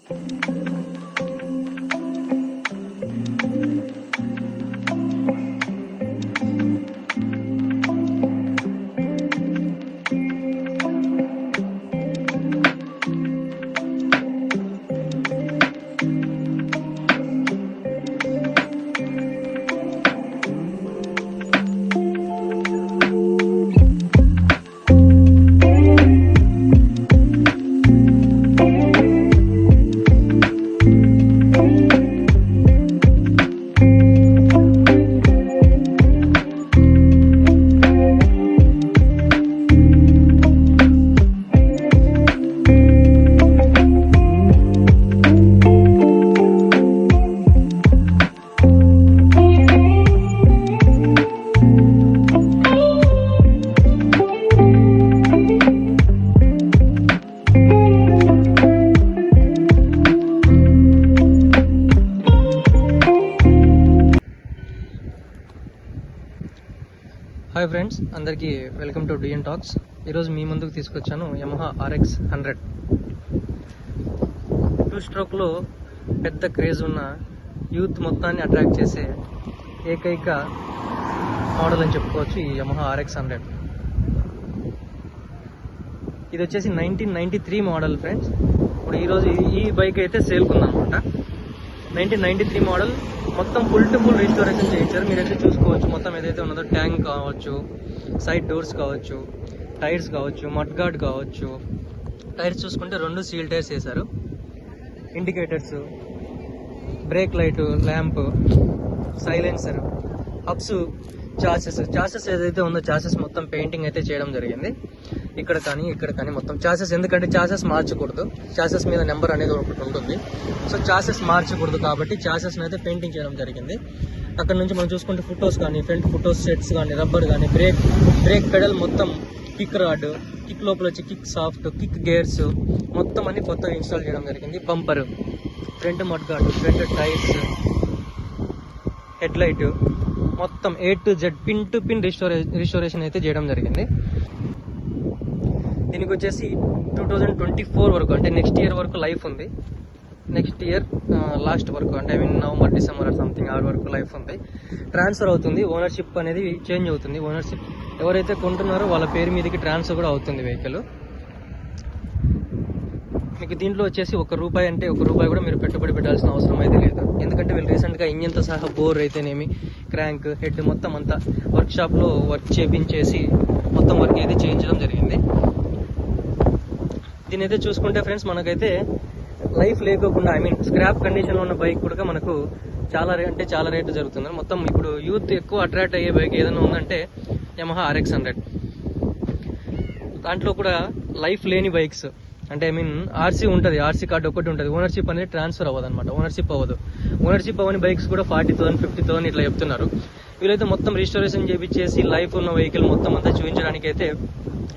Hi friends, అందరికీ welcome to డిఎన్ talks. ఈరోజు మీ ముందుకు తీసుకొచ్చాను యమహా RX 100. 2 స్ట్రోక్లో పెద్ద క్రేజ్ ఉన్న యూత్ మొత్తాన్ని అట్రాక్ట్ చేసే ఏకైక మోడల్ అని చెప్పుకోవచ్చు ఈ యమహా RX 100. ఇది వచ్చేసి 1993 మోడల్ ఫ్రెండ్స్. ఇప్పుడు ఈరోజు ఈ బైక్ అయితే సేల్కుందనమాట. 1993 మోడల్, మొత్తం ఫుల్ టు ఫుల్ రిస్టోరేషన్ చేయించారు. మీరైతే చూసుకోవచ్చు, మొత్తం ఏదైతే ఉన్నదో ట్యాంక్ కావచ్చు, సైడ్ డోర్స్ కావచ్చు, టైర్స్ కావచ్చు, మడ్ గార్డ్ కావచ్చు. టైర్స్ చూసుకుంటే 2 సీల్ టైర్స్ వేశారు. Indicators, brake light, lamp, silencer, hubs, chassis ఏదైతే ఉందో చాసెస్ మొత్తం పెయింటింగ్ అయితే చేయడం జరిగింది. ఇక్కడ కానీ మొత్తం చాసెస్, ఎందుకంటే చాసెస్ మార్చకూడదు, చాసెస్ మీద నెంబర్ అనేది ఒకటి ఉంటుంది. సో చాసెస్ మార్చకూడదు కాబట్టి చాసెస్ అయితే పెయింటింగ్ చేయడం జరిగింది. అక్కడ నుంచి మనం చూసుకుంటే ఫుటోస్ కానీ, ఫ్రంట్ ఫుటోస్ సెట్స్ కానీ, రబ్బర్ కానీ, బ్రేక్ పెడల్ మొత్తం, కిక్ రాడ్, కిక్ లోపల వచ్చి కిక్ సాఫ్ట్, కిక్ గేర్స్ మొత్తం అన్ని కొత్తగా ఇన్స్టాల్ చేయడం జరిగింది. Bumper, front mud gourd, front tyres, head light మొత్తం A to Z pin to pin restoration అయితే చేయడం జరిగింది. దీనికి వచ్చేసి 2024 వరకు, అంటే నెక్స్ట్ ఇయర్ వరకు లైఫ్ ఉంది. నెక్స్ట్ ఇయర్ లాస్ట్ వరకు, అంటే నవంబర్, డిసెంబర్ సంథింగ్ ఆ వరకు లైఫ్ ఉంది. ట్రాన్స్ఫర్ అవుతుంది, ఓనర్షిప్ అనేది చేంజ్ అవుతుంది. ఓనర్షిప్ ఎవరైతే కొంటున్నారో వాళ్ళ పేరు మీదకి ట్రాన్స్ఫర్ కూడా అవుతుంది వెహికల్. మీకు దీంట్లో వచ్చేసి ₹1 కూడా మీరు పెట్టుబడి పెట్టాల్సిన అవసరం అయితే లేదు. ఎందుకంటే వీళ్ళు రీసెంట్గా ఇంజిన్తో సహా బోర్ అయితేనేమి, క్రాంక్, హెడ్ మొత్తం అంతా వర్క్షాప్లో వర్క్ చేపించేసి మొత్తం వర్క్ అయితే చేయించడం జరిగింది. దీని అయితే చూసుకుంటే ఫ్రెండ్స్, మనకైతే లైఫ్ లేకోకుండా, స్క్రాప్ కండిషన్లో ఉన్న బైక్ కూడా మనకు చాలా రేటు జరుగుతుంది. మొత్తం ఇప్పుడు యూత్ ఎక్కువ అట్రాక్ట్ అయ్యే బైక్ ఏదైనా ఉందంటే యమహా RX 100. దాంట్లో కూడా లైఫ్ లేని బైక్స్, అంటే ఆర్సీ ఉంటుంది, ఆర్సీ కార్డు ఒకటి ఉంటుంది, ఓనర్షిప్ అనేది ట్రాన్స్ఫర్ అవ్వదు అనమాట. ఓనర్షిప్ అవ్వని బైక్స్ కూడా 40,000, 50,000 ఇట్లా చెప్తున్నారు. వీళ్ళైతే మొత్తం రిస్టోరేషన్ చేపించేసి లైఫ్ ఉన్న వెహికల్ మొత్తం అంతా చూపించడానికి అయితే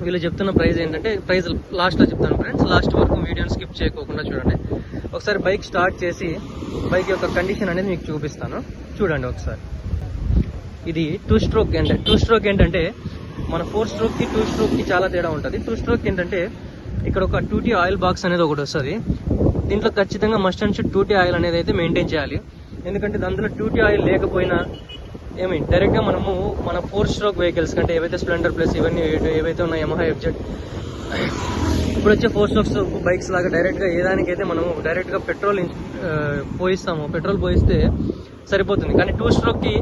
వీళ్ళు చెప్తున్న ప్రైస్ ఏంటంటే, ప్రైస్ లాస్ట్లో చెప్తాను ఫ్రెండ్స్, లాస్ట్ వరకు వీడియోని స్కిప్ చేయకోకుండా చూడండి. ఒకసారి బైక్ స్టార్ట్ చేసి బైక్ యొక్క కండిషన్ అనేది మీకు చూపిస్తాను, చూడండి ఒకసారి. ఇది 2 స్ట్రోక్ ఏంటంటే మన 4 స్ట్రోక్కి 2 స్ట్రోక్కి చాలా తేడా ఉంటుంది. 2 స్ట్రోక్ ఏంటంటే ఇక్కడ ఒక 2T ఆయిల్ బాక్స్ అనేది ఒకటి వస్తుంది. దీంట్లో ఖచ్చితంగా must and should 2T oil అనేది అయితే మెయింటైన్ చేయాలి. ఎందుకంటే అందులో 2T ఆయిల్ లేకపోయినా డైరెక్ట్గా మనము మన 4 స్ట్రోక్ వెహికల్స్ కంటే ఏవైతే స్ప్లెండర్ ప్లస్ ఇవన్నీ ఏవైతే ఉన్నాయి, యమహా FZ, ఇప్పుడు వచ్చే 4 స్ట్రోక్స్ బైక్స్ లాగా డైరెక్ట్గా ఏదానికైతే మనము డైరెక్ట్గా పెట్రోల్ పోయిస్తే సరిపోతుంది. కానీ 2 స్ట్రోక్కి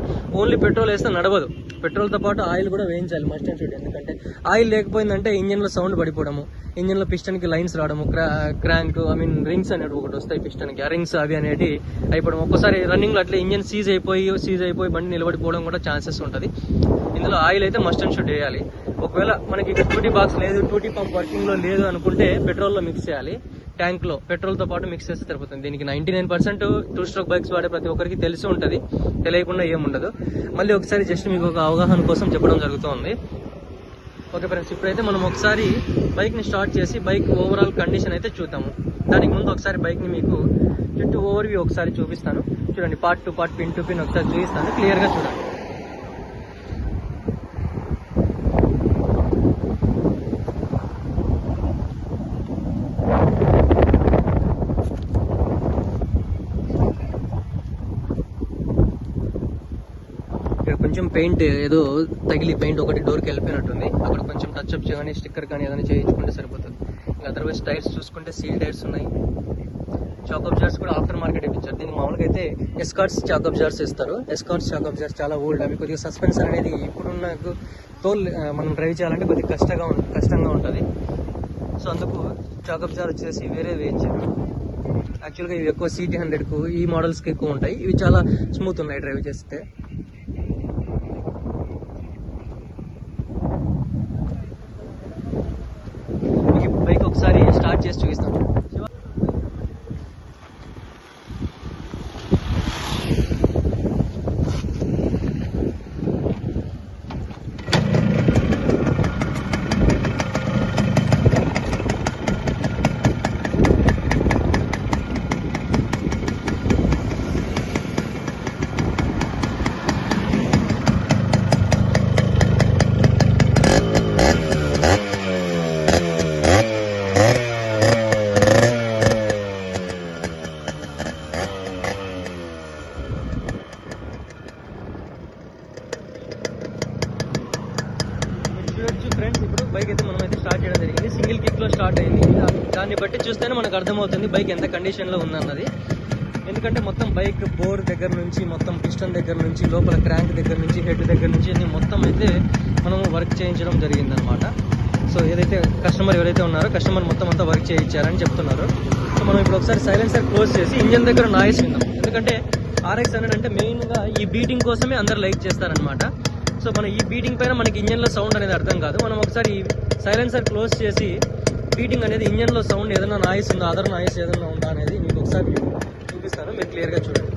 ఓన్లీ పెట్రోల్ వేస్తే నడవదు, పెట్రోల్తో పాటు ఆయిల్ కూడా వేయించాలి మస్ట్ అండ్ షుడ్. ఎందుకంటే ఆయిల్ లేకపోయిందంటే ఇంజన్లో సౌండ్ పడిపోవడము, ఇంజన్లో పిస్టన్కి లైన్స్ రావడము, క్రాంక్ రింగ్స్ అనేవి ఒకటి వస్తాయి పిస్టన్కి, ఆ రింగ్స్ అవి అనేది అయిపోవడం, ఒక్కోసారి రన్నింగ్లో అట్లా ఇంజన్ సీజ్ అయిపోయి బండి నిలబడిపోవడం కూడా ఛాన్సెస్ ఉంటుంది. ఇందులో ఆయిల్ అయితే మస్ట్ అండ్ షుడ్ వేయాలి. ఒకవేళ మనకి ఇక్కడ 2T బాక్స్ లేదు, 2T పంప్ వర్కింగ్లో లేదు అనుకుంటే పెట్రోల్లో మిక్స్ చేయాలి. ట్యాంక్లో పెట్రోల్తో పాటు మిక్స్ చేస్తే సరిపోతుంది. దీనికి 99% 2 స్ట్రోక్ బైక్స్ వాడే ప్రతి ఒక్కరికి తెలిసి ఉంటుంది, తెలియకుండా ఏముండదు. మళ్ళీ ఒకసారి జస్ట్ మీకు ఒక అవగాహన కోసం చెప్పడం జరుగుతుంది. ఓకే ఫ్రెండ్స్, ఇప్పుడైతే మనం ఒకసారి బైక్ని స్టార్ట్ చేసి బైక్ ఓవరాల్ కండిషన్ అయితే చూద్దాము. దానికి ముందు ఒకసారి బైక్ని మీకు చుట్టూ ఓవర్వ్యూ ఒకసారి చూపిస్తాను, చూడండి. Part to part, pin to pin ఒకసారి చూపిస్తాను, క్లియర్గా చూడండి. పెయింట్ ఏదో తగిలి పెయింట్ ఒకటి డోర్కి వెళ్ళిపోయినట్టుంది. అక్కడ కొంచెం టచ్ అప్ కానీ స్టిక్కర్ కానీ ఏదైనా చేయించుకుంటే సరిపోతుంది. అదర్వైజ్ టైర్స్ చూసుకుంటే సీల్ టైర్స్ ఉన్నాయి. చాకప్ జార్స్ కూడా ఆఫ్టర్ మార్కెట్ ఇప్పించారు. దీనికి మామూలుగా అయితే ఎస్కార్ట్స్ చాకప్ జార్స్ ఇస్తారు. ఎస్కార్ట్స్ చాకప్ జార్స్ చాలా ఓల్డ్. అవి కొద్దిగా సస్పెన్షన్ అనేది ఇప్పుడున్న మనం డ్రైవ్ చేయాలంటే కొద్దిగా కష్టంగా ఉంటుంది. సో అందుకు చాకప్ జార్ వచ్చేసి వేరే వేయించారు. యాక్చువల్గా ఇవి ఎక్కువ CT100కు ఈ మోడల్స్కి ఎక్కువ ఉంటాయి. ఇవి చాలా స్మూత్ ఉన్నాయి డ్రైవ్ చేస్తే. ఈ బైక్ ఒకసారి స్టార్ట్ చేసి చూపిస్తాను. ఫ్రెండ్స్, ఇప్పుడు బైక్ అయితే మనమైతే స్టార్ట్ చేయడం జరిగింది. సింగిల్ కిక్లో స్టార్ట్ అయింది. దాన్ని బట్టి చూస్తేనే మనకు అర్థమవుతుంది బైక్ ఎంత కండిషన్లో ఉందన్నది. ఎందుకంటే మొత్తం బైక్ బోర్ దగ్గర నుంచి, మొత్తం పిస్టన్ దగ్గర నుంచి, లోపల క్రాంక్ దగ్గర నుంచి, హెడ్ దగ్గర నుంచి అన్ని మొత్తం అయితే మనం వర్క్ చేయించడం జరిగిందనమాట. సో ఏదైతే కస్టమర్ ఎవరైతే ఉన్నారో కస్టమర్ మొత్తం అంతా వర్క్ చేయించారని చెప్తున్నారు. సో మనం ఇప్పుడు ఒకసారి సైలెన్సర్ క్లోజ్ చేసి ఇంజన్ దగ్గర నాయిస్ విందాం. ఎందుకంటే RX 100 అంటే మెయిన్గా ఈ బీటింగ్ కోసమే అందరు లైక్ చేస్తారనమాట. సో మన ఈ బీటింగ్ పైన మనకి ఇంజన్లో సౌండ్ అనేది అర్థం కాదు. మనం ఒకసారి సైలెన్సర్ క్లోజ్ చేసి బీటింగ్ అనేది ఇంజన్లో సౌండ్ ఏదైనా నాయిస్ ఉందా, అదర్ నాయిస్ ఏదైనా ఉందా అనేది మీకు ఒకసారి చూపిస్తాను. మీరు క్లియర్గా చూడండి.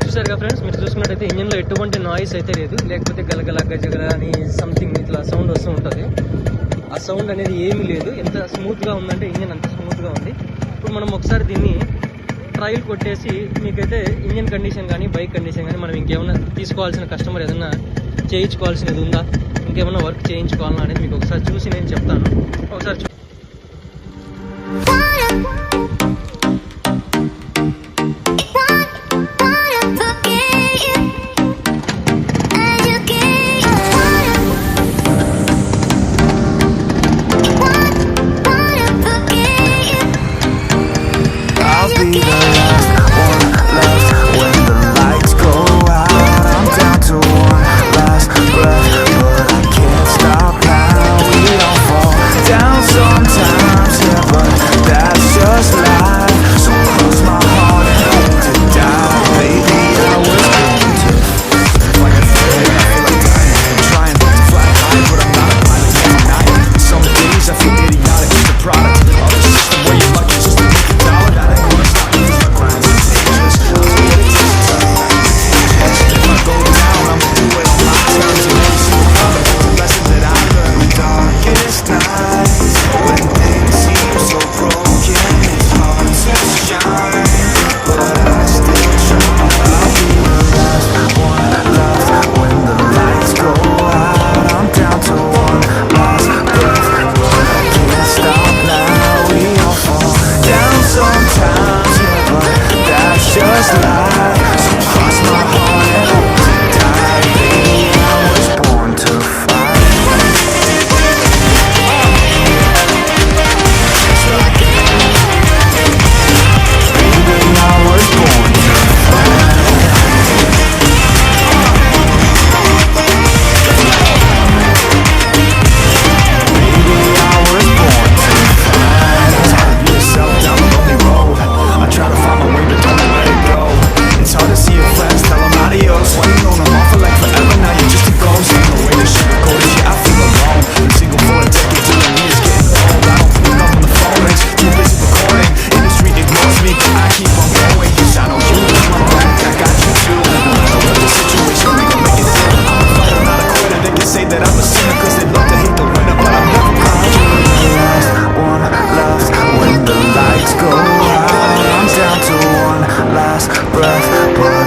చూసారుగా ఫ్రెండ్స్, మీరు చూసుకున్నట్టయితే ఇంజన్లో ఎటువంటి నాయిస్ అయితే లేదు. లేకపోతే గలగల గజగల అని సంథింగ్ ఇట్లా సౌండ్ వస్తూ ఉంటుంది. ఆ సౌండ్ అనేది ఏమీ లేదు. ఎంత స్మూత్గా ఉందంటే ఇంజన్ అంత స్మూత్గా ఉంది. ఇప్పుడు మనం ఒకసారి దీన్ని ట్రయల్ కొట్టేసి మీకైతే ఇంజన్ కండిషన్ కానీ బైక్ కండిషన్ కానీ మనం ఇంకేమైనా తీసుకోవాల్సిన కస్టమర్ ఏదైనా చేయించుకోవాల్సినది ఉందా, ఇంకేమైనా వర్క్ చేయించుకోవాలన్నా అనేది మీకు ఒకసారి చూసి నేను చెప్తాను. ఒకసారి breath, but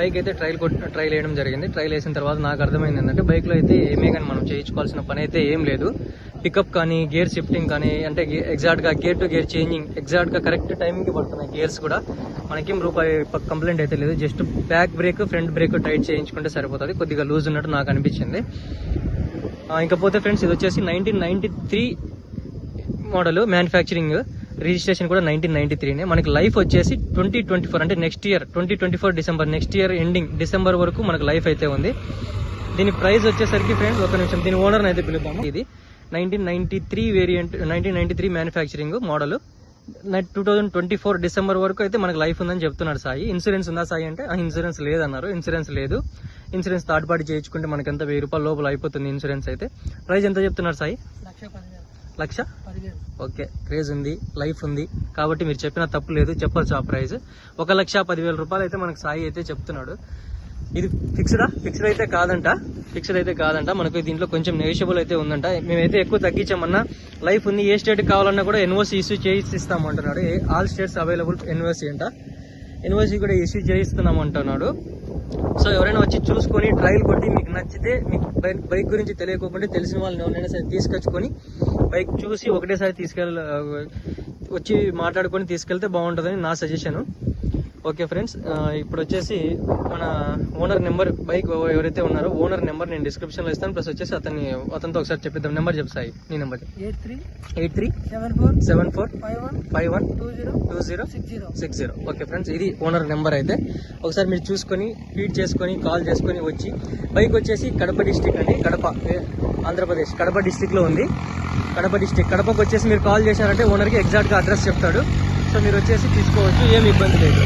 బైక్ అయితే ట్రైల్ వేయడం జరిగింది. ట్రైల్ వేసిన తర్వాత నాకు అర్థమైంది ఏంటంటే బైక్లో అయితే ఏమీ కానీ మనం చేయించుకోవాల్సిన పని అయితే ఏం లేదు. పికప్ కానీ గేర్ షిఫ్టింగ్ కానీ అంటే ఎగ్జాక్ట్గా గేర్ టు గేర్ చేంజింగ్ ఎగ్జాక్ట్గా కరెక్ట్ టైంకి పడుతున్నాయి గేర్స్ కూడా. మనకేం రూపాయి కంప్లైంట్ అయితే లేదు. Just back break front brake tight చేయించుకుంటే సరిపోతుంది. కొద్దిగా లూజ్ ఉన్నట్టు నాకు అనిపించింది. ఇంకపోతే ఫ్రెండ్స్ ఇది వచ్చేసి 1993 మోడల్, మ్యానుఫ్యాక్చరింగ్, రిజిస్ట్రేషన్ కూడా 1993నే. మనకి లైఫ్ వచ్చేసి 2024 అంటే next year 2024 December, next year ending December వరకు మనకు లైఫ్ అయితే ఉంది. దీని ప్రైస్ వచ్చేసరికి ఫ్రెండ్స్ ఒక నిమిషం దీని ఓనర్ని అయితే పిలుద్దాము. ఇది 1993 వేరియంట్, 1993 మ్యానుఫ్యాక్చరింగ్ మోడల్, 2024 డిసెంబర్ వరకు అయితే మనకు లైఫ్ ఉందని చెప్తున్నాడు సాయి. ఇన్సూరెన్స్ ఉందా సాయి అంటే ఇన్సూరెన్స్ లేదన్నారు. ఇన్సూరెన్స్ లేదు. ఇన్సూరెన్స్ థర్డ్ పార్టీ చేయించుకుంటే మనకి ఎంత 1000 రూపాయల లోపల అయిపోతుంది ఇన్సూరెన్స్ అయితే. ప్రైస్ ఎంత చెప్తున్నారు సాయి? 1,10,000. ఓకే, క్రేజ్ ఉంది, లైఫ్ ఉంది కాబట్టి మీరు చెప్పిన తప్పు లేదు, చెప్పొచ్చు ఆ ప్రైస్. 1,10,000 రూపాయలు అయితే మనకు సాయి అయితే చెప్తున్నాడు. ఇది ఫిక్స్డ్ అయితే కాదంట. ఫిక్స్డ్ అయితే కాదంట. మనకు దీంట్లో కొంచెం నెగోషియబుల్ అయితే ఉందంట. మేమైతే ఎక్కువ తగ్గించామన్నా. లైఫ్ ఉంది, ఏ స్టేట్ కావాలన్నా కూడా ఎన్ఓసి ఇష్యూ చేయిస్తామంటున్నాడు. ఆల్ స్టేట్స్ అవైలబుల్ ఎన్ఓసి అంట. ఎన్ఓసి కూడా ఇష్యూ చేయిస్తున్నాం అంటున్నాడు. సో ఎవరైనా వచ్చి చూసుకొని ట్రయల్ కొట్టి మీకు నచ్చితే, మీకు బైక్ గురించి తెలియకోకుండా తెలిసిన వాళ్ళని ఎవరైనా సరే తీసుకొచ్చుకొని బైక్ చూసి ఒకటేసారి వచ్చి మాట్లాడుకొని తీసుకెళ్తే బాగుంటుందని నా సజెషన్. ఓకే ఫ్రెండ్స్, ఇప్పుడు వచ్చేసి మన ఓనర్ నెంబర్, బైక్ ఎవరైతే ఉన్నారో ఓనర్ నెంబర్ నేను డిస్క్రిప్షన్లో ఇస్తాను. ప్లస్ వచ్చేసి అతనితో ఒకసారి చెప్పిద్దాం. నెంబర్ చెప్తాయి నీ నెంబర్ 837451212060. ఓకే ఫ్రెండ్స్, ఇది ఓనర్ నెంబర్ అయితే. ఒకసారి మీరు చూసుకొని ఫీడ్ చేసుకొని కాల్ చేసుకొని వచ్చి, బైక్ వచ్చేసి కడప డిస్టిక్ అండి, కడప ఆంధ్రప్రదేశ్ కడప డిస్టిక్ లో ఉంది. కడప డిస్టిక్, కడపకు వచ్చేసి మీరు కాల్ చేశారంటే ఓనర్కి ఎగ్జాక్ట్గా అడ్రస్ చెప్తాడు. సో మీరు వచ్చేసి తీసుకోవచ్చు, ఏమి ఇబ్బంది లేదు.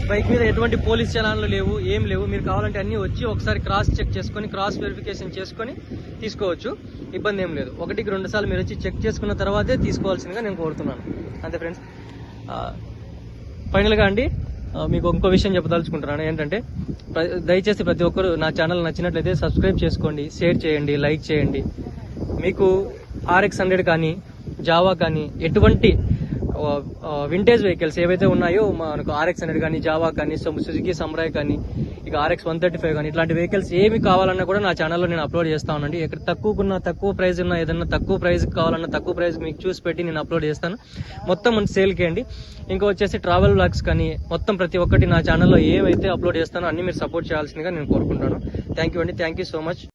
బైక్ మీద ఎటువంటి పోలీస్ చలాన్లు లేవు, ఏం లేవు. మీరు కావాలంటే అన్ని వచ్చి ఒకసారి క్రాస్ చెక్ చేసుకొని, క్రాస్ వెరిఫికేషన్ చేసుకొని తీసుకోవచ్చు, ఇబ్బంది ఏం లేదు. 1-2 సార్లు మీరు వచ్చి చెక్ చేసుకున్న తర్వాతే తీసుకోవాల్సిందిగా నేను కోరుతున్నాను. అంతే ఫ్రెండ్స్. ఫైనల్గా అండి మీకు ఇంకో విషయం చెప్పదలుచుకుంటున్నాను. ఏంటంటే దయచేసి ప్రతి ఒక్కరు నా ఛానల్ నచ్చినట్లయితే సబ్స్క్రైబ్ చేసుకోండి, షేర్ చేయండి, లైక్ చేయండి. మీకు RX100 కానీ జావా కానీ ఎటువంటి వింటేజ్ వెహికల్స్ ఏవైతే ఉన్నాయో, మనకు RX100 కానీ జావా కానీ సుజుకి సమ్రాయ్ కానీ ఇక RX135 కానీ ఇట్లాంటి వెహికల్స్ ఏమి కావాలన్నా కూడా నా ఛానల్లో నేను అప్లోడ్ చేస్తా ఉన్నాండి. ఎక్కడ తక్కువ ప్రైస్ ఉన్నా, ఏదన్నా తక్కువ ప్రైస్ కావాలన్నా తక్కువ ప్రైస్ మీకు చూసి పెట్టి నేను అప్లోడ్ చేస్తాను. మొత్తం సేల్కి అండి. ఇంకా వచ్చేసి ట్రావెల్ బ్లాగ్స్ కానీ మొత్తం ప్రతి ఒక్కటి నా ఛానల్లో ఏవైతే అప్లోడ్ చేస్తానో అన్ని మీరు సపోర్ట్ చేయాల్సిందిగా నేను కోరుకుంటాను. థ్యాంక్ యూ అండి, థ్యాంక్ యూ సో మచ్.